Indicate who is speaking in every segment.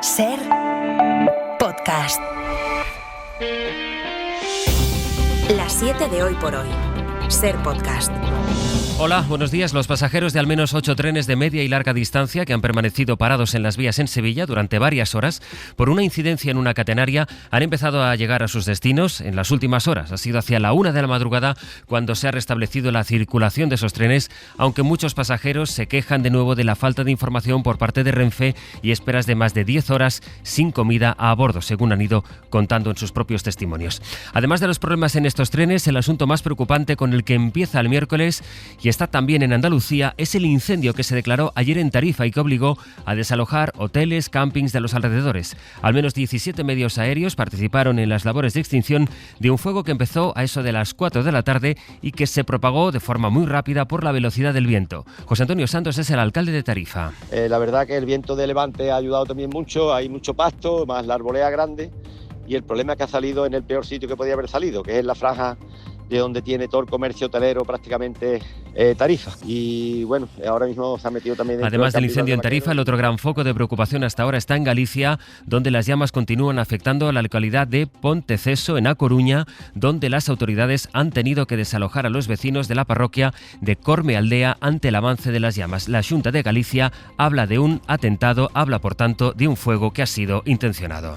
Speaker 1: Ser podcast. Las 7 de hoy por hoy. Ser podcast.
Speaker 2: Hola, buenos días. Los pasajeros de al menos 8 trenes de media y larga distancia que han permanecido parados en las vías en Sevilla durante varias horas por una incidencia en una catenaria han empezado a llegar a sus destinos en las últimas horas. Ha sido hacia la 1 de la madrugada cuando se ha restablecido la circulación de esos trenes, aunque muchos pasajeros se quejan de nuevo de la falta de información por parte de Renfe y esperas de más de 10 horas sin comida a bordo, según han ido contando en sus propios testimonios. Además de los problemas en estos trenes, el asunto más preocupante con el que empieza el miércoles y está también en Andalucía es el incendio que se declaró ayer en Tarifa y que obligó a desalojar hoteles, campings de los alrededores. Al menos 17 medios aéreos participaron en las labores de extinción de un fuego que empezó a eso de las 4 de la tarde y que se propagó de forma muy rápida por la velocidad del viento. José Antonio Santos es el alcalde de Tarifa.
Speaker 3: La verdad que el viento de levante ha ayudado también mucho, hay mucho pasto, más la arboleda grande, y el problema es que ha salido en el peor sitio que podía haber salido, que es la franja de donde tiene todo el comercio hotelero prácticamente Tarifa. Y bueno, ahora mismo se ha metido también...
Speaker 2: Además del incendio en Tarifa, el otro gran foco de preocupación hasta ahora está en Galicia, donde las llamas continúan afectando a la localidad de Ponteceso, en A Coruña, donde las autoridades han tenido que desalojar a los vecinos de la parroquia de Cormealdea ante el avance de las llamas. La Xunta de Galicia habla de un atentado, habla por tanto de un fuego que ha sido intencionado.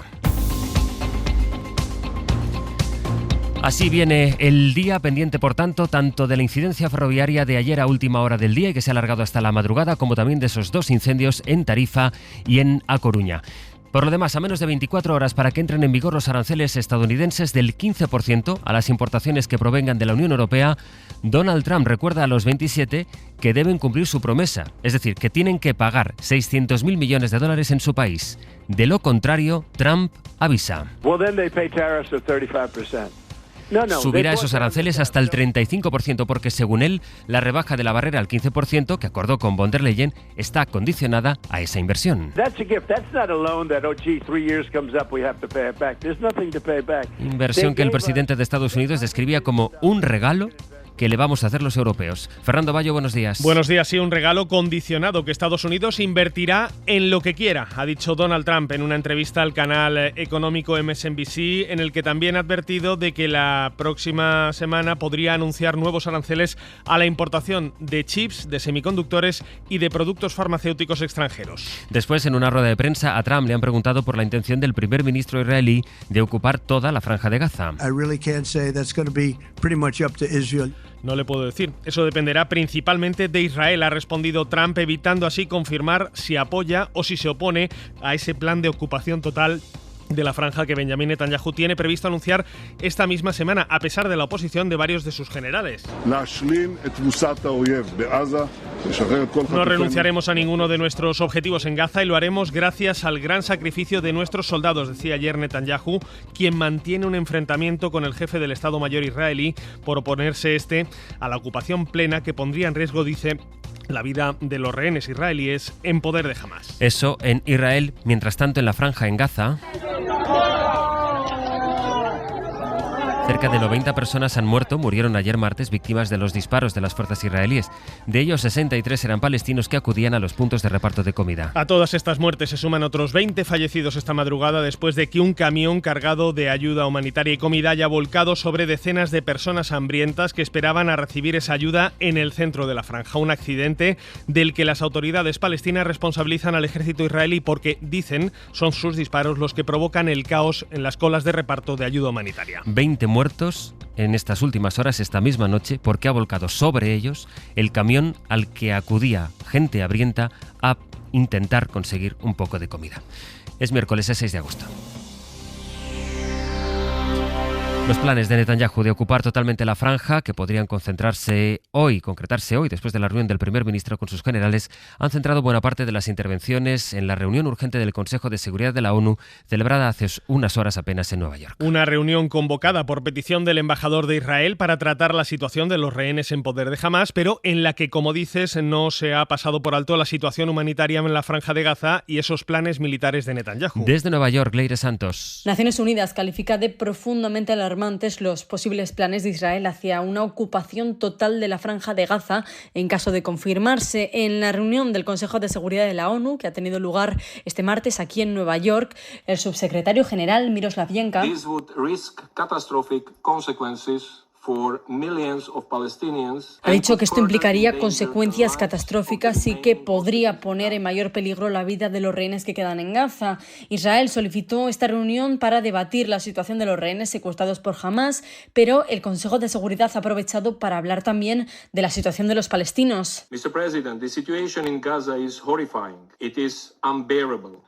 Speaker 2: Así viene el día, pendiente por tanto de la incidencia ferroviaria de ayer a última hora del día y que se ha alargado hasta la madrugada, como también de esos dos incendios en Tarifa y en A Coruña. Por lo demás, a menos de 24 horas para que entren en vigor los aranceles estadounidenses del 15% a las importaciones que provengan de la Unión Europea, Donald Trump recuerda a los 27 que deben cumplir su promesa, es decir, que tienen que pagar 600.000 millones de dólares en su país. De lo contrario, Trump avisa. Subirá esos aranceles hasta el 35% porque, según él, la rebaja de la barrera al 15% que acordó con von der Leyen está condicionada a esa inversión. Inversión que el presidente de Estados Unidos describía como un regalo que le vamos a hacer los europeos. Fernando Bayo, buenos días.
Speaker 4: Buenos días. Sí, un regalo condicionado que Estados Unidos invertirá en lo que quiera, ha dicho Donald Trump en una entrevista al canal económico MSNBC, en el que también ha advertido de que la próxima semana podría anunciar nuevos aranceles a la importación de chips, de semiconductores y de productos farmacéuticos extranjeros. Después, en una rueda de prensa, a Trump le han preguntado por la intención del primer ministro israelí de ocupar toda la franja de Gaza. No le puedo decir. Eso dependerá principalmente de Israel, ha respondido Trump, evitando así confirmar si apoya o si se opone a ese plan de ocupación total de la franja que Benjamin Netanyahu tiene previsto anunciar esta misma semana, a pesar de la oposición de varios de sus generales. No renunciaremos a ninguno de nuestros objetivos en Gaza y lo haremos gracias al gran sacrificio de nuestros soldados, decía ayer Netanyahu, quien mantiene un enfrentamiento con el jefe del Estado Mayor israelí por oponerse a la ocupación plena que pondría en riesgo, dice, la vida de los rehenes israelíes en poder de Hamás.
Speaker 2: Eso en Israel. Mientras tanto, en la franja en Gaza, cerca de 90 personas murieron ayer martes víctimas de los disparos de las fuerzas israelíes. De ellos, 63 eran palestinos que acudían a los puntos de reparto de comida.
Speaker 4: A todas estas muertes se suman otros 20 fallecidos esta madrugada después de que un camión cargado de ayuda humanitaria y comida haya volcado sobre decenas de personas hambrientas que esperaban a recibir esa ayuda en el centro de la franja. Un accidente del que las autoridades palestinas responsabilizan al ejército israelí porque, dicen, son sus disparos los que provocan el caos en las colas de reparto de ayuda humanitaria.
Speaker 2: 20 muertos en estas últimas horas, esta misma noche, porque ha volcado sobre ellos el camión al que acudía gente hambrienta a intentar conseguir un poco de comida. Es miércoles, es 6 de agosto. Los planes de Netanyahu de ocupar totalmente la franja, que podrían concretarse hoy, después de la reunión del primer ministro con sus generales, han centrado buena parte de las intervenciones en la reunión urgente del Consejo de Seguridad de la ONU, celebrada hace unas horas apenas en Nueva York.
Speaker 4: Una reunión convocada por petición del embajador de Israel para tratar la situación de los rehenes en poder de Hamás, pero en la que, como dices, no se ha pasado por alto la situación humanitaria en la franja de Gaza y esos planes militares de Netanyahu.
Speaker 2: Desde Nueva York, Leire Santos.
Speaker 5: Naciones Unidas califica de profundamente alarmante alarmantes los posibles planes de Israel hacia una ocupación total de la Franja de Gaza en caso de confirmarse. En la reunión del Consejo de Seguridad de la ONU, que ha tenido lugar este martes aquí en Nueva York, el subsecretario general Miroslav Yenka ha dicho que esto implicaría consecuencias catastróficas y que podría poner en mayor peligro la vida de los rehenes que quedan en Gaza. Israel solicitó esta reunión para debatir la situación de los rehenes secuestrados por Hamás, pero el Consejo de Seguridad ha aprovechado para hablar también de la situación de los palestinos.
Speaker 6: Mr. President, the situation in Gaza is horrifying. It is unbearable.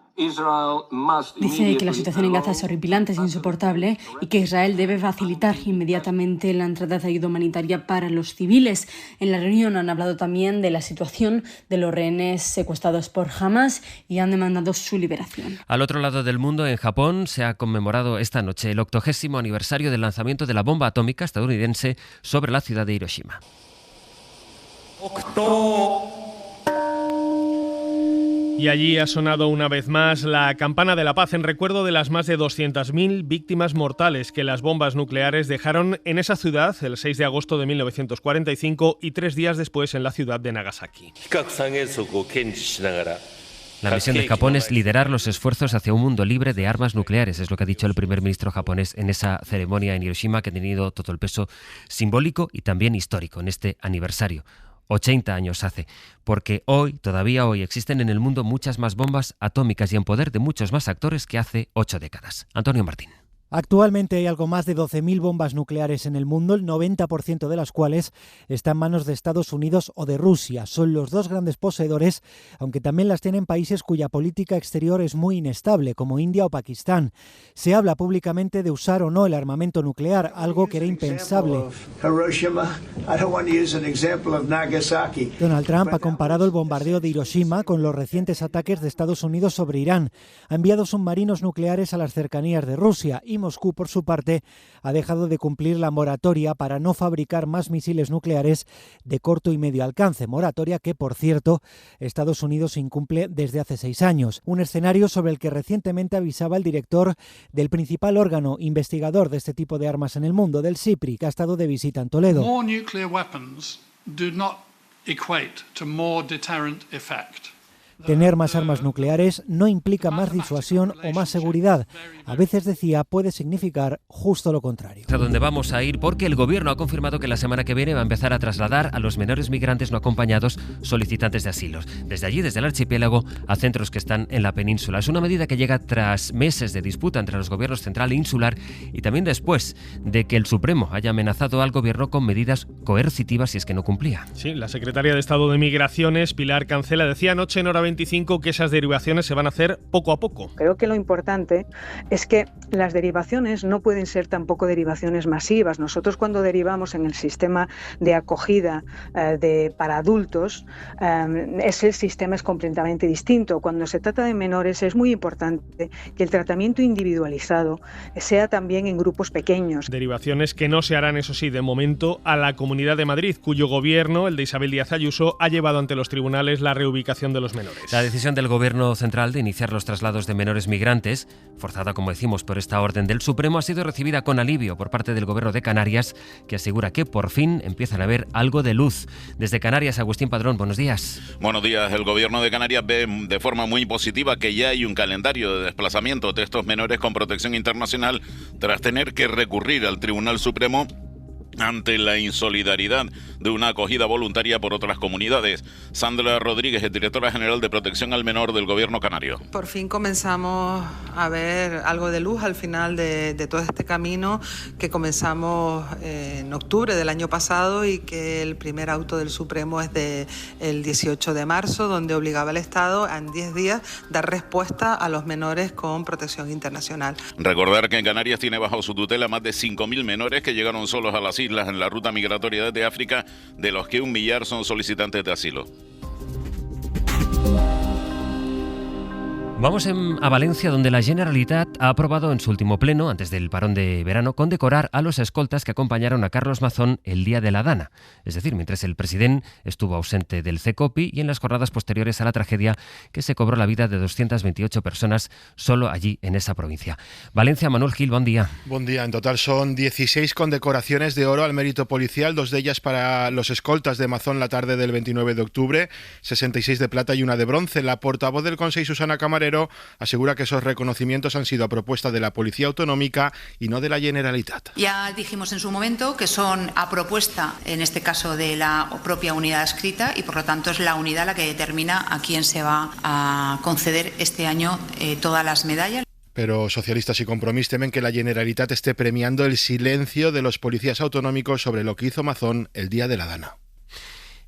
Speaker 5: Dice que la situación en Gaza es horripilante, es insoportable y que Israel debe facilitar inmediatamente la entrada de ayuda humanitaria para los civiles. En la reunión han hablado también de la situación de los rehenes secuestrados por Hamás y han demandado su liberación.
Speaker 2: Al otro lado del mundo, en Japón, se ha conmemorado esta noche el 80º aniversario del lanzamiento de la bomba atómica estadounidense sobre la ciudad de Hiroshima.
Speaker 4: Y allí ha sonado una vez más la campana de la paz en recuerdo de las más de 200.000 víctimas mortales que las bombas nucleares dejaron en esa ciudad el 6 de agosto de 1945 y 3 días después en la ciudad de Nagasaki.
Speaker 2: La misión de Japón es liderar los esfuerzos hacia un mundo libre de armas nucleares, es lo que ha dicho el primer ministro japonés en esa ceremonia en Hiroshima, que ha tenido todo el peso simbólico y también histórico en este aniversario. 80 años hace, porque todavía hoy, existen en el mundo muchas más bombas atómicas y en poder de muchos más actores que hace 8 décadas. Antonio Martín.
Speaker 7: Actualmente hay algo más de 12.000 bombas nucleares en el mundo, el 90% de las cuales está en manos de Estados Unidos o de Rusia. Son los dos grandes poseedores, aunque también las tienen países cuya política exterior es muy inestable, como India o Pakistán. Se habla públicamente de usar o no el armamento nuclear, algo que era impensable. Donald Trump ha comparado el bombardeo de Hiroshima con los recientes ataques de Estados Unidos sobre Irán. Ha enviado submarinos nucleares a las cercanías de Rusia y Moscú, por su parte, ha dejado de cumplir la moratoria para no fabricar más misiles nucleares de corto y medio alcance, moratoria que, por cierto, Estados Unidos incumple desde hace 6 años. Un escenario sobre el que recientemente avisaba el director del principal órgano investigador de este tipo de armas en el mundo, del SIPRI, que ha estado de visita en Toledo.
Speaker 8: More nuclear weapons do not equate to more deterrent effect.
Speaker 7: Tener más armas nucleares no implica más disuasión o más seguridad. A veces, decía, puede significar justo lo contrario.
Speaker 2: ¿A dónde vamos a ir? Porque el gobierno ha confirmado que la semana que viene va a empezar a trasladar a los menores migrantes no acompañados solicitantes de asilos. Desde allí, desde el archipiélago, a centros que están en la península. Es una medida que llega tras meses de disputa entre los gobiernos central e insular y también después de que el Supremo haya amenazado al gobierno con medidas coercitivas si es que no cumplía.
Speaker 4: Sí, la secretaria de Estado de Migraciones, Pilar Cancela, decía anoche en Hora 25 que esas derivaciones se van a hacer poco a poco.
Speaker 9: Creo que lo importante es que las derivaciones no pueden ser tampoco derivaciones masivas. Nosotros cuando derivamos en el sistema de acogida para adultos, ese sistema es completamente distinto. Cuando se trata de menores es muy importante que el tratamiento individualizado sea también en grupos pequeños.
Speaker 4: Derivaciones que no se harán, eso sí, de momento a la Comunidad de Madrid, cuyo gobierno, el de Isabel Díaz Ayuso, ha llevado ante los tribunales la reubicación de los menores.
Speaker 2: La decisión del gobierno central de iniciar los traslados de menores migrantes, forzada como decimos por esta orden del Supremo, ha sido recibida con alivio por parte del gobierno de Canarias, que asegura que por fin empiezan a ver algo de luz. Desde Canarias, Agustín Padrón, buenos días.
Speaker 10: Buenos días. El gobierno de Canarias ve de forma muy positiva que ya hay un calendario de desplazamiento de estos menores con protección internacional tras tener que recurrir al Tribunal Supremo ante la insolidaridad de una acogida voluntaria por otras comunidades. Sandra Rodríguez es directora general de Protección al Menor del Gobierno canario.
Speaker 11: Por fin comenzamos a ver algo de luz al final de todo este camino que comenzamos en octubre del año pasado y que el primer auto del Supremo es del 18 de marzo, donde obligaba al Estado a en 10 días dar respuesta a los menores con protección internacional.
Speaker 10: Recordar que en Canarias tiene bajo su tutela más de 5.000 menores que llegaron solos a las islas en la ruta migratoria desde África, de los que 1 millar son solicitantes de asilo.
Speaker 2: Vamos a Valencia, donde la Generalitat ha aprobado en su último pleno, antes del parón de verano, condecorar a los escoltas que acompañaron a Carlos Mazón el día de la Dana. Es decir, mientras el presidente estuvo ausente del CECOPI y en las jornadas posteriores a la tragedia que se cobró la vida de 228 personas solo allí en esa provincia. Valencia, Manuel Gil, buen día.
Speaker 12: Buen día. En total son 16 condecoraciones de oro al mérito policial, 2 de ellas para los escoltas de Mazón la tarde del 29 de octubre, 66 de plata y 1 de bronce. La portavoz del Consejo, Susana Camarero, asegura que esos reconocimientos han sido a propuesta de la Policía Autonómica y no de la Generalitat.
Speaker 13: Ya dijimos en su momento que son a propuesta, en este caso de la propia unidad adscrita, y por lo tanto es la unidad la que determina a quién se va a conceder este año todas las medallas.
Speaker 12: Pero socialistas y Compromís temen que la Generalitat esté premiando el silencio de los policías autonómicos sobre lo que hizo Mazón el día de la Dana.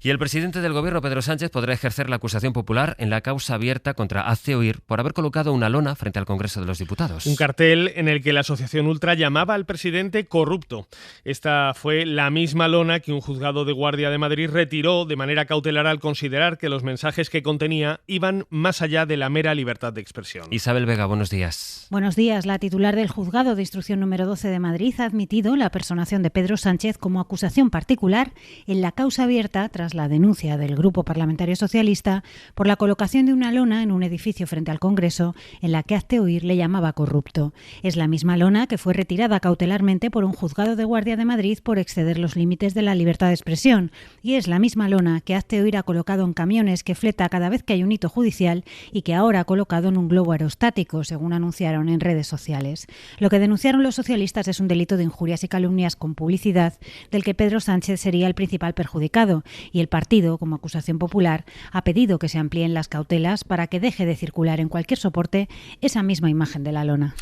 Speaker 2: Y el presidente del Gobierno, Pedro Sánchez, podrá ejercer la acusación popular en la causa abierta contra Hazte Oír por haber colocado una lona frente al Congreso de los Diputados.
Speaker 4: Un cartel en el que la Asociación Ultra llamaba al presidente corrupto. Esta fue la misma lona que un juzgado de guardia de Madrid retiró de manera cautelar al considerar que los mensajes que contenía iban más allá de la mera libertad de expresión.
Speaker 2: Isabel Vega, buenos días.
Speaker 14: Buenos días. La titular del juzgado de instrucción número 12 de Madrid ha admitido la personación de Pedro Sánchez como acusación particular en la causa abierta tras la denuncia del Grupo Parlamentario Socialista por la colocación de una lona en un edificio frente al Congreso en la que Hazte Oír le llamaba corrupto. Es la misma lona que fue retirada cautelarmente por un juzgado de guardia de Madrid por exceder los límites de la libertad de expresión, y es la misma lona que Hazte Oír ha colocado en camiones que fleta cada vez que hay un hito judicial y que ahora ha colocado en un globo aerostático, según anunciaron en redes sociales. Lo que denunciaron los socialistas es un delito de injurias y calumnias con publicidad del que Pedro Sánchez sería el principal perjudicado, y el partido, como acusación popular, ha pedido que se amplíen las cautelas para que deje de circular en cualquier soporte esa misma imagen de la lona.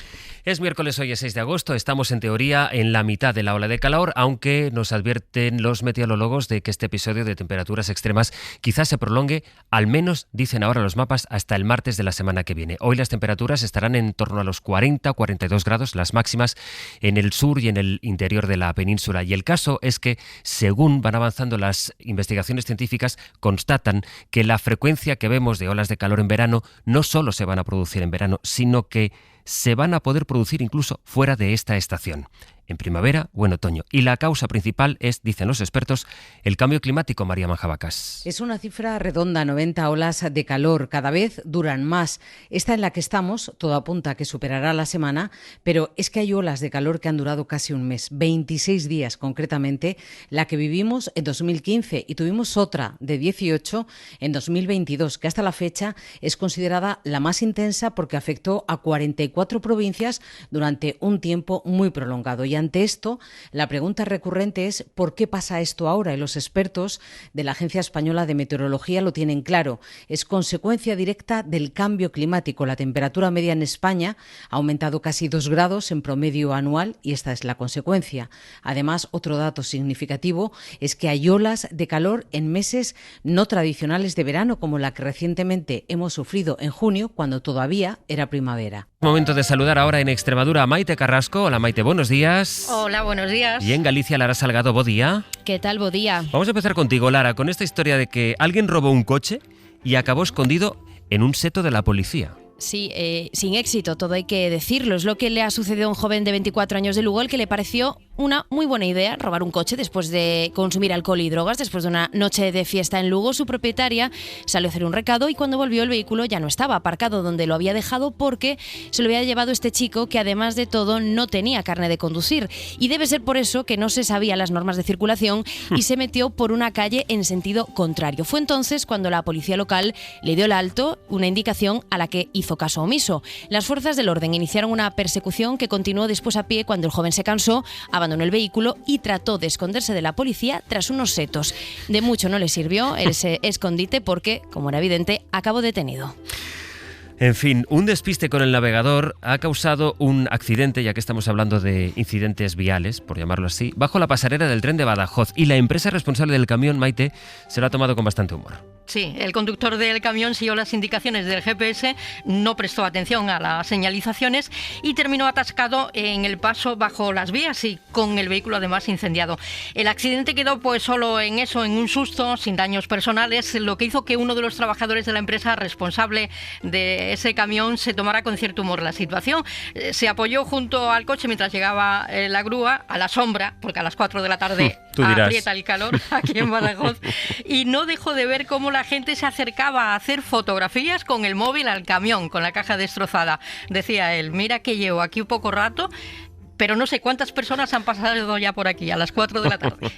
Speaker 2: Es miércoles, hoy es 6 de agosto, estamos en teoría en la mitad de la ola de calor, aunque nos advierten los meteorólogos de que este episodio de temperaturas extremas quizás se prolongue, al menos dicen ahora los mapas, hasta el martes de la semana que viene. Hoy las temperaturas estarán en torno a los 40-42 grados, las máximas en el sur y en el interior de la península. Y el caso es que, según van avanzando las investigaciones científicas, constatan que la frecuencia que vemos de olas de calor en verano no solo se van a producir en verano, sino que se van a poder producir incluso fuera de esta estación, en primavera o en otoño. Y la causa principal es, dicen los expertos, el cambio climático. María Manjabacas.
Speaker 15: Es una cifra redonda, 90 olas de calor, cada vez duran más. Esta en la que estamos, todo apunta a que superará la semana, pero es que hay olas de calor que han durado casi un mes, 26 días concretamente, la que vivimos en 2015 y tuvimos otra de 18 en 2022, que hasta la fecha es considerada la más intensa porque afectó a 44 provincias durante un tiempo muy prolongado. Y ante esto, la pregunta recurrente es ¿por qué pasa esto ahora? Y los expertos de la Agencia Española de Meteorología lo tienen claro. Es consecuencia directa del cambio climático. La temperatura media en España ha aumentado casi 2 grados en promedio anual y esta es la consecuencia. Además, otro dato significativo es que hay olas de calor en meses no tradicionales de verano, como la que recientemente hemos sufrido en junio, cuando todavía era primavera.
Speaker 2: Momento de saludar ahora en Extremadura a Maite Carrasco. Hola Maite, buenos días.
Speaker 16: Hola, buenos días.
Speaker 2: Y en Galicia, Lara Salgado, bo día.
Speaker 16: ¿Qué tal, bo día?
Speaker 2: Vamos a empezar contigo, Lara, con esta historia de que alguien robó un coche y acabó escondido en un seto de la policía.
Speaker 16: Sí, sin éxito, todo hay que decirlo. Es lo que le ha sucedido a un joven de 24 años de Lugo, al que le pareció una muy buena idea robar un coche después de consumir alcohol y drogas. Después de una noche de fiesta en Lugo, su propietaria salió a hacer un recado y cuando volvió el vehículo ya no estaba aparcado donde lo había dejado porque se lo había llevado este chico que además de todo no tenía carnet de conducir. Y debe ser por eso que no se sabía las normas de circulación y se metió por una calle en sentido contrario. Fue entonces cuando la policía local le dio el alto, una indicación a la que hizo caso omiso. Las fuerzas del orden iniciaron una persecución que continuó después a pie cuando el joven se cansó, abandonó el vehículo y trató de esconderse de la policía tras unos setos. De mucho no le sirvió ese escondite porque, como era evidente, acabó detenido.
Speaker 2: En fin, un despiste con el navegador ha causado un accidente, ya que estamos hablando de incidentes viales, por llamarlo así, bajo la pasarela del tren de Badajoz, y la empresa responsable del camión, Maite, se lo ha tomado con bastante humor.
Speaker 17: Sí, el conductor del camión siguió las indicaciones del GPS, no prestó atención a las señalizaciones y terminó atascado en el paso bajo las vías y con el vehículo además incendiado. El accidente quedó pues solo en eso, en un susto, sin daños personales, lo que hizo que uno de los trabajadores de la empresa responsable de ese camión se tomara con cierto humor la situación. Se apoyó junto al coche mientras llegaba la grúa a la sombra, porque a las 4 de la tarde aprieta el calor aquí en Badajoz, y no dejó de ver cómo la gente se acercaba a hacer fotografías con el móvil al camión, con la caja destrozada. Decía él, mira que llevo aquí un poco rato, pero no sé cuántas personas han pasado ya por aquí a las 4 de la tarde.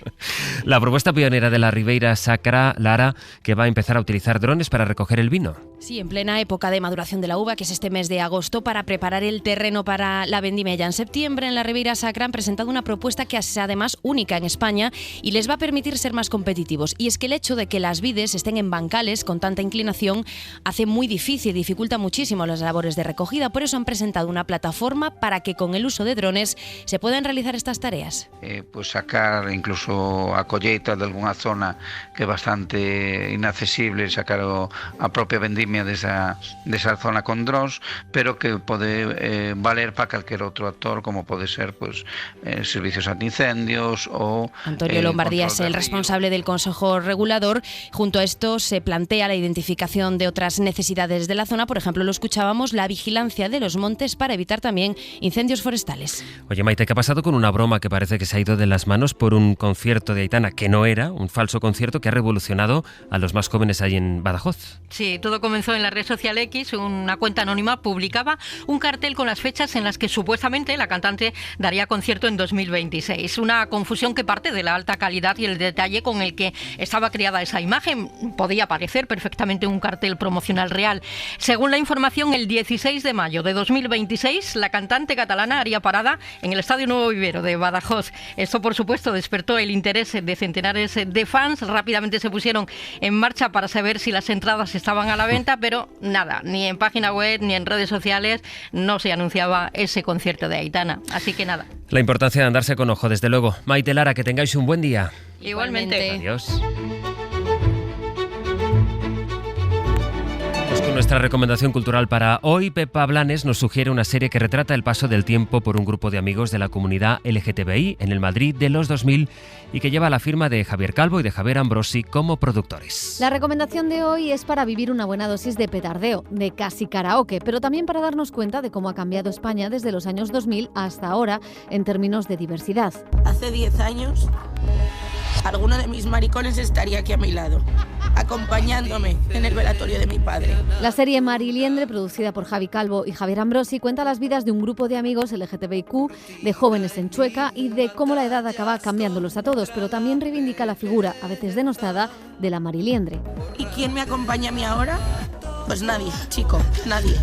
Speaker 2: La propuesta pionera de la Ribeira Sacra, Lara, que va a empezar a utilizar drones para recoger el vino.
Speaker 16: Sí, en plena época de maduración de la uva, que es este mes de agosto, para preparar el terreno para la vendimia ya en septiembre, en la Ribeira Sacra han presentado una propuesta que es además única en España y les va a permitir ser más competitivos. Y es que el hecho de que las vides estén en bancales con tanta inclinación hace muy difícil, dificulta muchísimo las labores de recogida. Por eso han presentado una plataforma para que con el uso de drones se puedan realizar estas tareas.
Speaker 18: Pues sacar incluso a colleitas de alguna zona que é bastante inaccesible, sacar a propia vendimia desa zona con drones, pero que pode valer para calquer outro actor, como pode ser pues servicios antiincendios o...
Speaker 16: Antonio Lombardía es el responsable del Consejo Regulador. Junto a esto se plantea la identificación de otras necesidades de la zona, por ejemplo, lo escuchábamos, la vigilancia de los montes para evitar también incendios forestales.
Speaker 2: Oye, Maite, ¿qué ha pasado con una broma que parece que se ha ido de las manos por un concierto de Aitana que no era, un falso concierto que ha revolucionado a los más jóvenes ahí en Badajoz?
Speaker 17: Sí, todo comenzó en la red social X. Una cuenta anónima publicaba un cartel con las fechas en las que supuestamente la cantante daría concierto en 2026. Una confusión que parte de la alta calidad y el detalle con el que estaba creada esa imagen. Podía parecer perfectamente un cartel promocional real. Según la información, el 16 de mayo de 2026, la cantante catalana haría parada en el Estadio Nuevo Vivero de Badajoz. Esto, por supuesto, despertó el interés de centenares de fans. Rápidamente se pusieron en marcha para saber si las entradas estaban a la venta, pero nada, ni en página web ni en redes sociales no se anunciaba ese concierto de Aitana. Así que nada.
Speaker 2: La importancia de andarse con ojo, desde luego. Maite, Lara, que tengáis un buen día.
Speaker 17: Igualmente.
Speaker 2: Adiós. Con nuestra recomendación cultural para hoy, Pepa Blanes nos sugiere una serie que retrata el paso del tiempo por un grupo de amigos de la comunidad LGTBI en el Madrid de los 2000 y que lleva la firma de Javier Calvo y de Javier Ambrosi como productores.
Speaker 19: La recomendación de hoy es para vivir una buena dosis de petardeo, de casi karaoke, pero también para darnos cuenta de cómo ha cambiado España desde los años 2000 hasta ahora en términos de diversidad.
Speaker 20: Hace 10 años, alguno de mis maricones estaría aquí a mi lado, acompañándome en el velatorio de mi padre.
Speaker 19: La serie Mariliendre, producida por Javi Calvo y Javier Ambrosi, cuenta las vidas de un grupo de amigos LGTBIQ, de jóvenes en Chueca y de cómo la edad acaba cambiándolos a todos, pero también reivindica la figura, a veces denostada, de la Mariliendre.
Speaker 20: ¿Y quién me acompaña a mí ahora? Pues nadie, chico, nadie.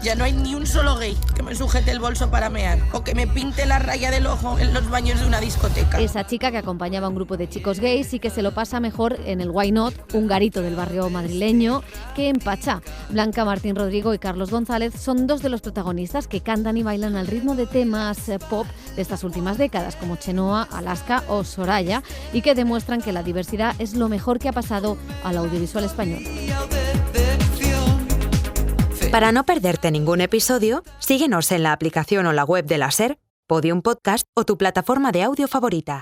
Speaker 20: Ya no hay ni un solo gay que me sujete el bolso para mear o que me pinte la raya del ojo en los baños de una discoteca.
Speaker 19: Esa chica que acompañaba a un grupo de chicos gays y que se lo pasa mejor en el Why Not, un garito del barrio madrileño, que en Pachá. Blanca Martín Rodrigo y Carlos González son dos de los protagonistas que cantan y bailan al ritmo de temas pop de estas últimas décadas, como Chenoa, Alaska o Soraya, y que demuestran que la diversidad es lo mejor que ha pasado al audiovisual español.
Speaker 1: Para no perderte ningún episodio, síguenos en la aplicación o la web de la SER, Podium Podcast o tu plataforma de audio favorita.